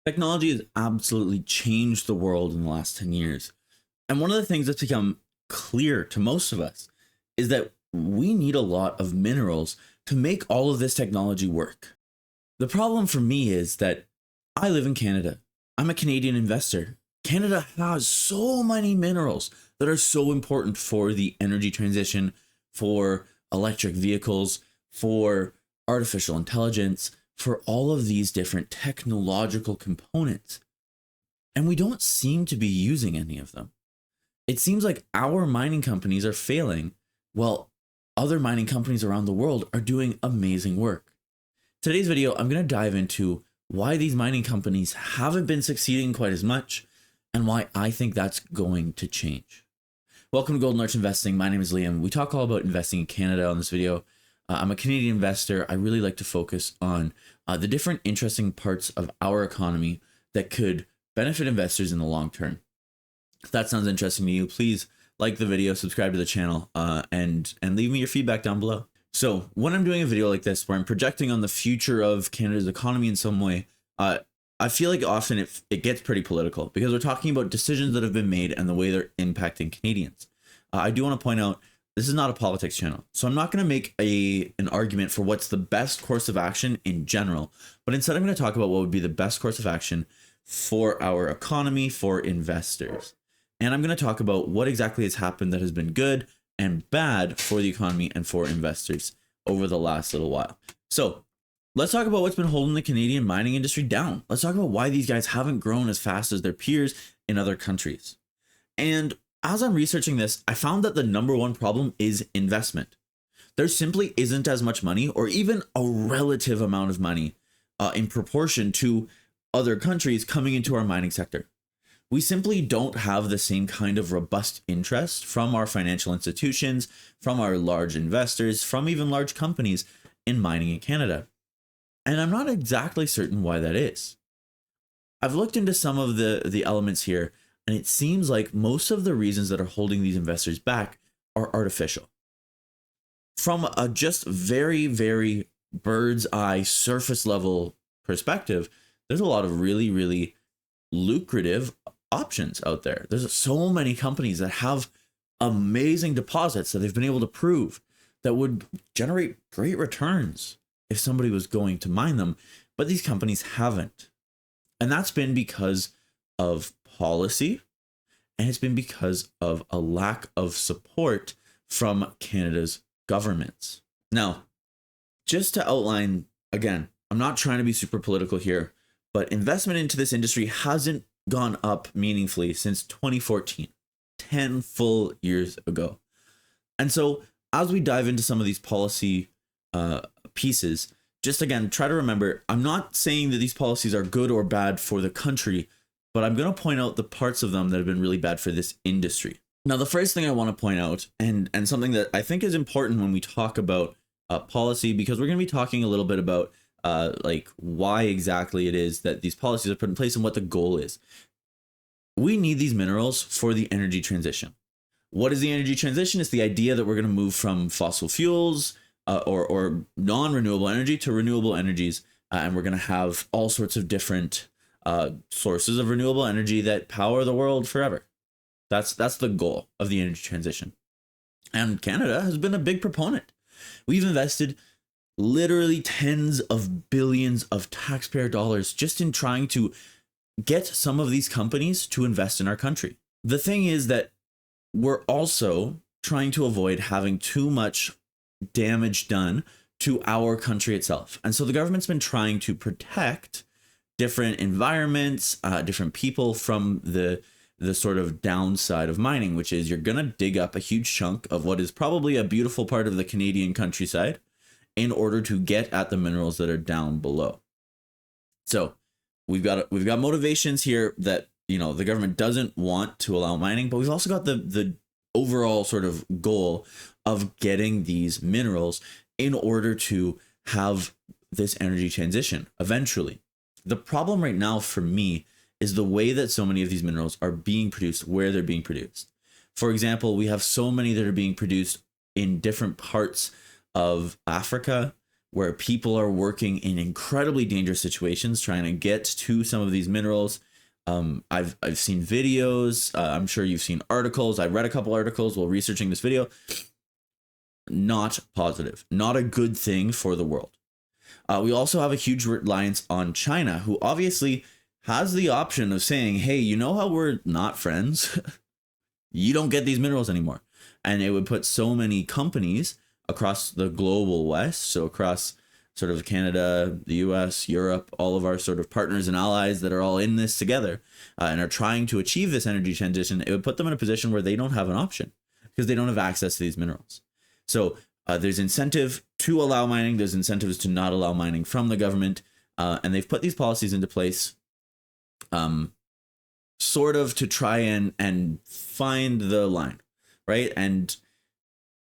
Technology has absolutely changed the world in the last 10 years. And one of the things that's become clear to most of us is that we need a lot of minerals to make all of this technology work. The problem for me is that I live in Canada. I'm a Canadian investor. Canada has so many minerals that are so important for the energy transition, for electric vehicles, for artificial intelligence, for all of these different technological components. And we don't seem to be using any of them. It seems like our mining companies are failing while other mining companies around the world are doing amazing work. Today's video, I'm going to dive into why these mining companies haven't been succeeding quite as much and why I think that's going to change. Welcome to Golden Arch Investing. My name is Liam. We talk all about investing in Canada on this video. I'm a Canadian investor. I really like to focus on the different interesting parts of our economy that could benefit investors in the long term. If that sounds interesting to you, please like the video, subscribe to the channel, and leave me your feedback down below. So when I'm doing a video like this, where I'm projecting on the future of Canada's economy in some way, I feel like often it gets pretty political because we're talking about decisions that have been made and the way they're impacting Canadians. I do want to point out, this is not a politics channel, so I'm not going to make an argument for what's the best course of action in general, but instead I'm going to talk about what would be the best course of action for our economy, for investors. And I'm going to talk about what exactly has happened that has been good and bad for the economy and for investors over the last little while. So let's talk about what's been holding the Canadian mining industry down. Let's talk about why these guys haven't grown as fast as their peers in other countries. And as I'm researching this, I found that the number one problem is investment. There simply isn't as much money, or even a relative amount of money in proportion to other countries coming into our mining sector. We simply don't have the same kind of robust interest from our financial institutions, from our large investors, from even large companies in mining in Canada. And I'm not exactly certain why that is. I've looked into some of the elements here, and it seems like most of the reasons that are holding these investors back are artificial. From a just very, very bird's eye surface level perspective, there's a lot of really, really lucrative options out there. There's so many companies that have amazing deposits that they've been able to prove that would generate great returns if somebody was going to mine them, but these companies haven't. And that's been because of policy, and it's been because of a lack of support from Canada's governments. Now, just to outline, again, I'm not trying to be super political here, but investment into this industry hasn't gone up meaningfully since 2014, 10 full years ago. And so as we dive into some of these policy pieces, just again, try to remember, I'm not saying that these policies are good or bad for the country, but I'm going to point out the parts of them that have been really bad for this industry. Now, the first thing I want to point out, and something that I think is important when we talk about policy, because we're going to be talking a little bit about like why exactly it is that these policies are put in place and what the goal is. We need these minerals for the energy transition. What is the energy transition? It's the idea that we're going to move from fossil fuels or non-renewable energy to renewable energies, and we're going to have all sorts of different sources of renewable energy that power the world forever. That's the goal of the energy transition. And Canada has been a big proponent. We've invested literally tens of billions of taxpayer dollars just in trying to get some of these companies to invest in our country. The thing is that we're also trying to avoid having too much damage done to our country itself. And so the government's been trying to protect different environments, different people from the sort of downside of mining, which is you're going to dig up a huge chunk of what is probably a beautiful part of the Canadian countryside in order to get at the minerals that are down below. So we've got motivations here that, you know, the government doesn't want to allow mining, but we've also got the overall sort of goal of getting these minerals in order to have this energy transition eventually. The problem right now for me is the way that so many of these minerals are being produced, where they're being produced. For example, we have so many that are being produced in different parts of Africa. where people are working in incredibly dangerous situations trying to get to some of these minerals. I've seen videos. I'm sure you've seen articles. I read a couple articles while researching this video. Not positive, not a good thing for the world. We also have a huge reliance on China, who obviously has the option of saying, hey, you know how we're not friends? You don't get these minerals anymore. And it would put so many companies across the global West, so across sort of Canada, the US, Europe, all of our sort of partners and allies that are all in this together and are trying to achieve this energy transition, it would put them in a position where they don't have an option because they don't have access to these minerals. So there's incentive to allow mining. There's incentives to not allow mining from the government. And they've put these policies into place sort of to try and find the line, right? And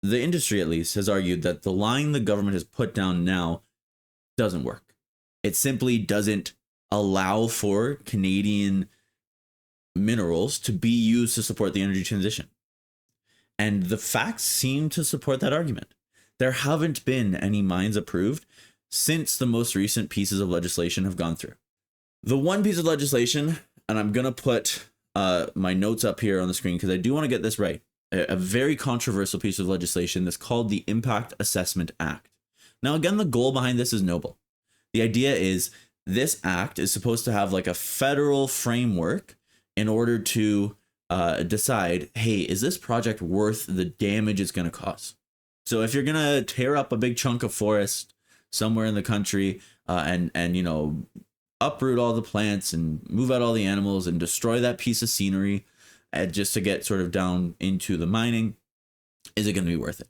the industry, at least, has argued that the line the government has put down now doesn't work. It simply doesn't allow for Canadian minerals to be used to support the energy transition. And the facts seem to support that argument. There haven't been any mines approved since the most recent pieces of legislation have gone through. The one piece of legislation, and I'm going to put my notes up here on the screen because I do want to get this right, a very controversial piece of legislation that's called the Impact Assessment Act. Now, again, the goal behind this is noble. The idea is this act is supposed to have like a federal framework in order to decide, hey, is this project worth the damage it's going to cause? So if you're going to tear up a big chunk of forest somewhere in the country and you know, uproot all the plants and move out all the animals and destroy that piece of scenery just to get sort of down into the mining, is it going to be worth it?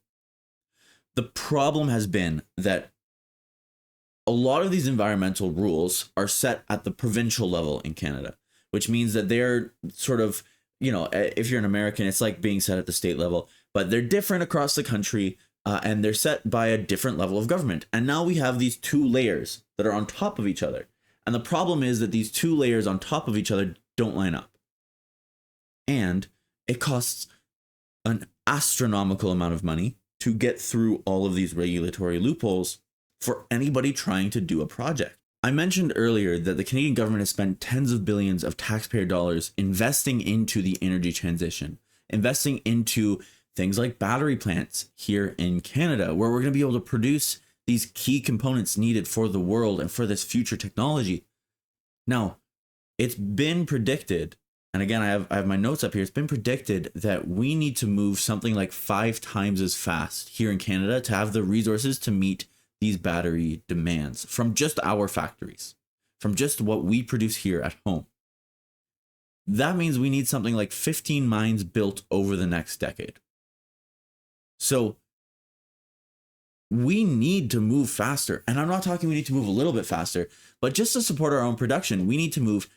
The problem has been that a lot of these environmental rules are set at the provincial level in Canada, which means that they're sort of, you know, if you're an American, it's like being set at the state level, but they're different across the country and they're set by a different level of government. And now we have these two layers that are on top of each other. And the problem is that these two layers on top of each other don't line up. And it costs an astronomical amount of money to get through all of these regulatory loopholes for anybody trying to do a project. I mentioned earlier that the Canadian government has spent tens of billions of taxpayer dollars investing into the energy transition, investing into things like battery plants here in Canada, where we're going to be able to produce these key components needed for the world and for this future technology. Now, it's been predicted, and again, I have my notes up here, it's been predicted that we need to move something like 5 times as fast here in Canada to have the resources to meet these battery demands from just our factories, from just what we produce here at home. That means we need something like 15 mines built over the next decade. So we need to move faster. And I'm not talking we need to move a little bit faster, but just to support our own production, we need to move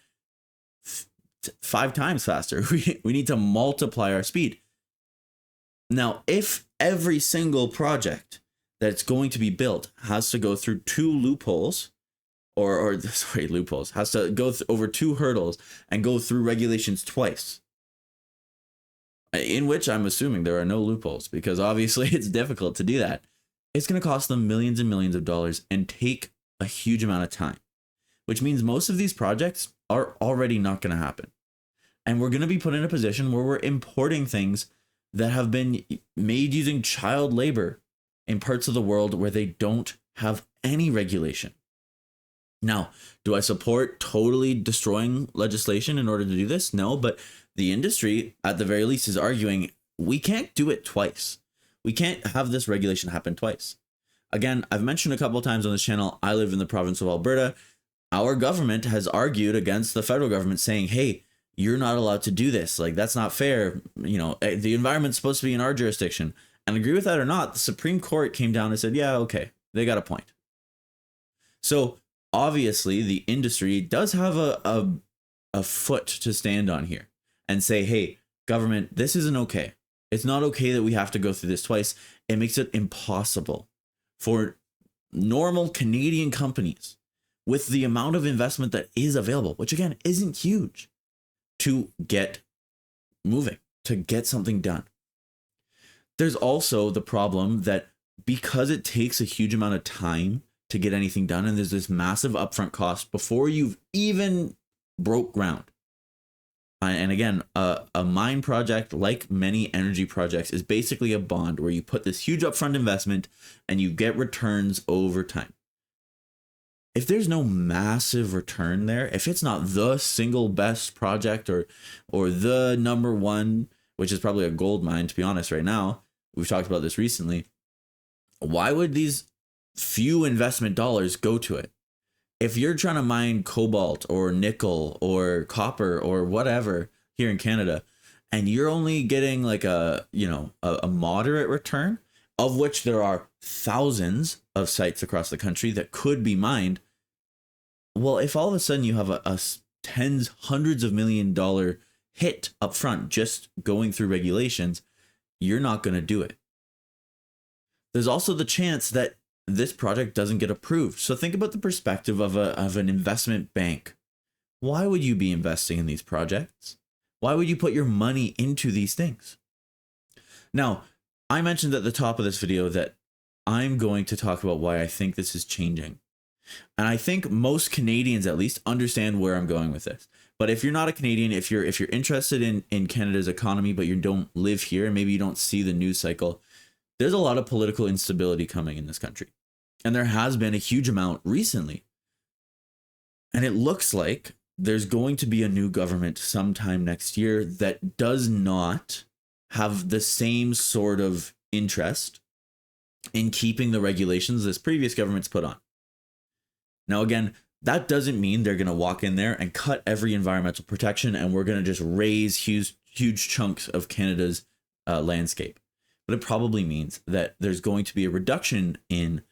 5 times faster. We need to multiply our speed. Now, if every single project that's going to be built has to go through 2 loopholes, loopholes, has to go over 2 hurdles and go through regulations twice, in which I'm assuming there are no loopholes because obviously it's difficult to do that, it's going to cost them millions and millions of dollars and take a huge amount of time, which means most of these projects are already not going to happen. And we're going to be put in a position where we're importing things that have been made using child labor in parts of the world where they don't have any regulation. Now, do I support totally destroying legislation in order to do this? No, but the industry, at the very least, is arguing we can't do it twice. We can't have this regulation happen twice. Again, I've mentioned a couple of times on this channel, I live in the province of Alberta. Our government has argued against the federal government saying, hey, you're not allowed to do this. Like, that's not fair. You know, the environment's supposed to be in our jurisdiction. And agree with that or not, the Supreme Court came down and said, yeah, okay, they got a point. So obviously the industry does have a foot to stand on here and say, hey, government, this isn't okay. It's not okay that we have to go through this twice. It makes it impossible for normal Canadian companies with the amount of investment that is available, which again isn't huge, to get moving, to get something done. There's also the problem that because it takes a huge amount of time to get anything done, and there's this massive upfront cost before you've even broke ground. And again, a mine project, like many energy projects, is basically a bond where you put this huge upfront investment and you get returns over time. If there's no massive return there, if it's not the single best project or the number one, which is probably a gold mine, to be honest, right now, we've talked about this recently, why would these few investment dollars go to it? If you're trying to mine cobalt or nickel or copper or whatever here in Canada, and you're only getting like a moderate return, of which there are thousands of sites across the country that could be mined. Well, if all of a sudden you have a tens, hundreds of $1 million hit up front just going through regulations, you're not going to do it. There's also the chance that this project doesn't get approved. So think about the perspective of an investment bank. Why would you be investing in these projects? Why would you put your money into these things? Now, I mentioned at the top of this video that I'm going to talk about why I think this is changing. And I think most Canadians at least understand where I'm going with this. But if you're not a Canadian, if you're interested in Canada's economy, but you don't live here and maybe you don't see the news cycle, there's a lot of political instability coming in this country. And there has been a huge amount recently. And it looks like there's going to be a new government sometime next year that does not have the same sort of interest in keeping the regulations this previous government's put on. Now, again, that doesn't mean they're going to walk in there and cut every environmental protection and we're going to just raise huge chunks of Canada's landscape. But it probably means that there's going to be a reduction in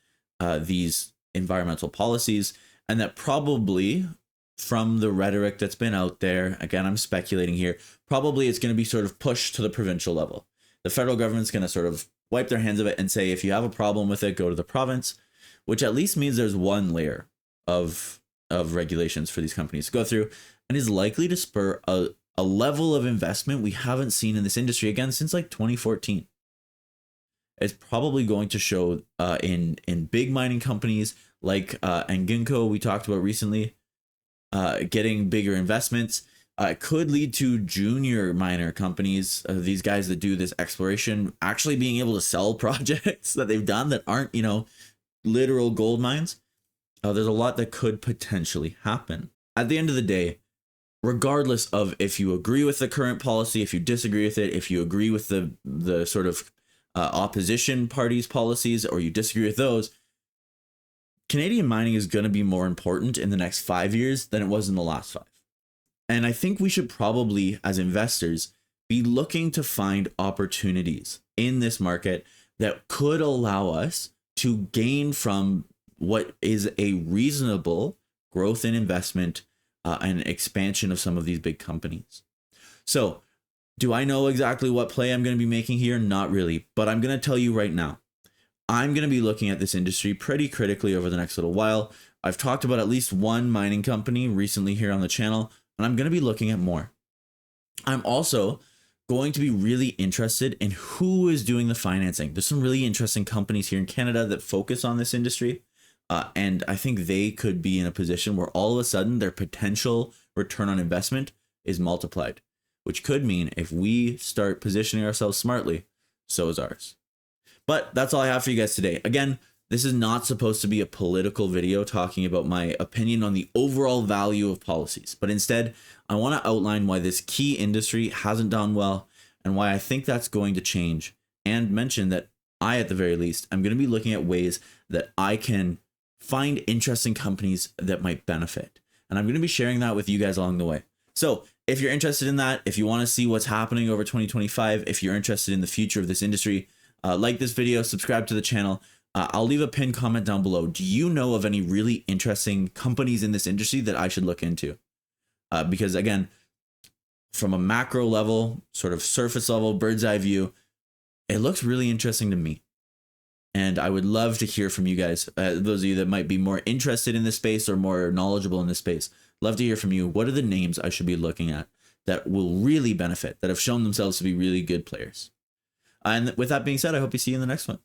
these environmental policies, and that probably from the rhetoric that's been out there, again, I'm speculating here, probably it's going to be sort of pushed to the provincial level. The federal government's going to sort of wipe their hands of it and say, if you have a problem with it, go to the province, which at least means there's one layer of regulations for these companies to go through, and is likely to spur a level of investment we haven't seen in this industry, again, since like 2014. It's probably going to show in big mining companies like Ginkgo we talked about recently, getting bigger investments. It could lead to junior miner companies, these guys that do this exploration, actually being able to sell projects that they've done that aren't, literal gold mines. There's a lot that could potentially happen. At the end of the day, regardless of if you agree with the current policy, if you disagree with it, if you agree with the sort of opposition parties' policies, or you disagree with those, Canadian mining is going to be more important in the next 5 years than it was in the last 5. And I think we should probably, as investors, be looking to find opportunities in this market that could allow us to gain from what is a reasonable growth in investment and expansion of some of these big companies. So, do I know exactly what play I'm going to be making here? Not really, but I'm going to tell you right now. I'm going to be looking at this industry pretty critically over the next little while. I've talked about at least one mining company recently here on the channel, and I'm going to be looking at more. I'm also going to be really interested in who is doing the financing. There's some really interesting companies here in Canada that focus on this industry, and I think they could be in a position where all of a sudden their potential return on investment is multiplied, which could mean if we start positioning ourselves smartly, so is ours. But that's all I have for you guys today. Again, this is not supposed to be a political video talking about my opinion on the overall value of policies, but instead, I want to outline why this key industry hasn't done well and why I think that's going to change, and mention that I, at the very least, I'm going to be looking at ways that I can find interesting companies that might benefit. And I'm going to be sharing that with you guys along the way. So if you're interested in that, if you want to see what's happening over 2025, if you're interested in the future of this industry, like this video, subscribe to the channel. I'll leave a pinned comment down below. Do you know of any really interesting companies in this industry that I should look into? Because again, from a macro level, sort of surface level, bird's eye view, it looks really interesting to me. And I would love to hear from you guys, those of you that might be more interested in this space or more knowledgeable in this space. Love to hear from you. What are the names I should be looking at that will really benefit, that have shown themselves to be really good players? And with that being said, I hope you see you in the next one.